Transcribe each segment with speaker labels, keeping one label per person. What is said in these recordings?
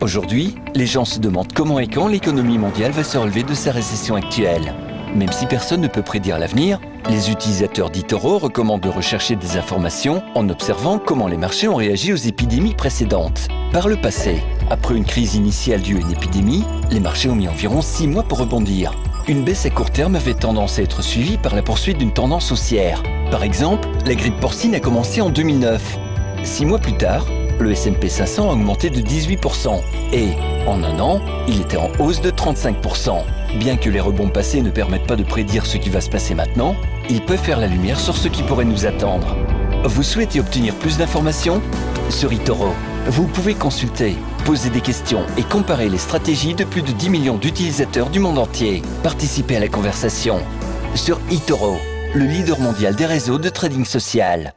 Speaker 1: Aujourd'hui, les gens se demandent comment et quand l'économie mondiale va se relever de sa récession actuelle. Même si personne ne peut prédire l'avenir, les utilisateurs d'eToro recommandent de rechercher des informations en observant comment les marchés ont réagi aux épidémies précédentes. Par le passé, après une crise initiale due à une épidémie, les marchés ont mis environ 6 mois pour rebondir. Une baisse à court terme avait tendance à être suivie par la poursuite d'une tendance haussière. Par exemple, la grippe porcine a commencé en 2009. 6 mois plus tard, le S&P 500 a augmenté de 18% et, en un an, il était en hausse de 35%. Bien que les rebonds passés ne permettent pas de prédire ce qui va se passer maintenant, ils peuvent faire la lumière sur ce qui pourrait nous attendre. Vous souhaitez obtenir plus d'informations ? Sur eToro, vous pouvez consulter, poser des questions et comparer les stratégies de plus de 10 millions d'utilisateurs du monde entier. Participez à la conversation. Sur eToro, le leader mondial des réseaux de trading social.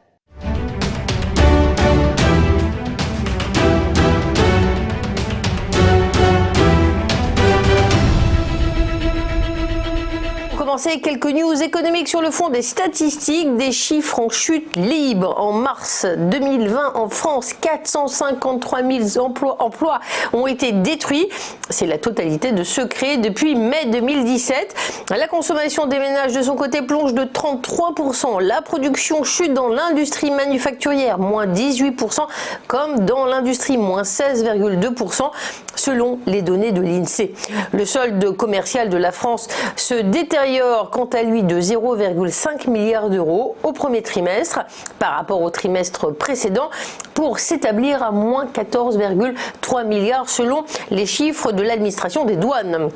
Speaker 2: Quelques news économiques sur le fond des statistiques, des chiffres en chute libre. En mars 2020, en France, 453 000 emplois ont été détruits. C'est la totalité de ceux créés depuis mai 2017. La consommation des ménages, de son côté, plonge de 33%. La production chute dans l'industrie manufacturière, moins 18%, comme dans l'industrie, moins 16,2%, selon les données de l'INSEE. Le solde commercial de la France se détériore quant à lui de 0,5 milliard d'euros au premier trimestre par rapport au trimestre précédent pour s'établir à moins 14,3 milliards selon les chiffres de l'administration des douanes.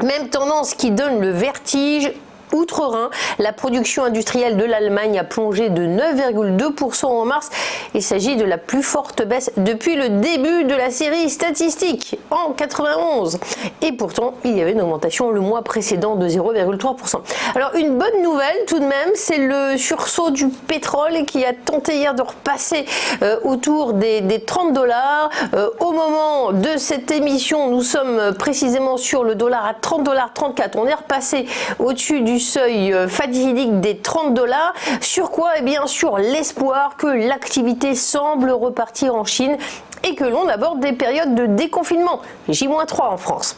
Speaker 2: Même tendance qui donne le vertige. Outre-Rhin, la production industrielle de l'Allemagne a plongé de 9,2% en mars. Il s'agit de la plus forte baisse depuis le début de la série statistique en 91. Et pourtant, il y avait une augmentation le mois précédent de 0,3%. Alors une bonne nouvelle tout de même, c'est le sursaut du pétrole qui a tenté hier de repasser autour des $30. Au moment de cette émission, nous sommes précisément sur le dollar à $30,34. On est repassé au-dessus du seuil fatidique des $30. Sur quoi? Eh bien, sur l'espoir que l'activité semble repartir en Chine et que l'on aborde des périodes de déconfinement, J-3 en France.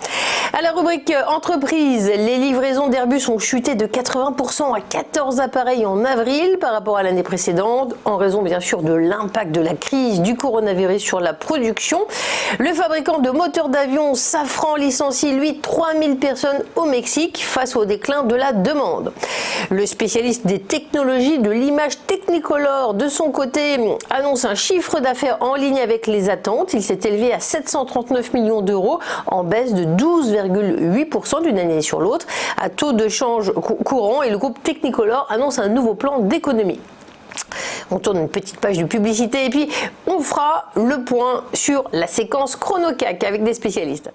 Speaker 2: À la rubrique entreprise, les livraisons d'Airbus ont chuté de 80% à 14 appareils en avril par rapport à l'année précédente, en raison bien sûr de l'impact de la crise du coronavirus sur la production. Le fabricant de moteurs d'avion Safran licencie lui 3000 personnes au Mexique face au déclin de la demande. Le spécialiste des technologies de l'image Technicolor, de son côté, annonce un chiffre d'affaires en ligne avec les attentes. Il s'est élevé à 739 millions d'euros, en baisse de 12,8% d'une année sur l'autre, à taux de change courant, et le groupe Technicolor annonce un nouveau plan d'économie. On tourne une petite page de publicité et puis on fera le point sur la séquence ChronoCAC avec des spécialistes.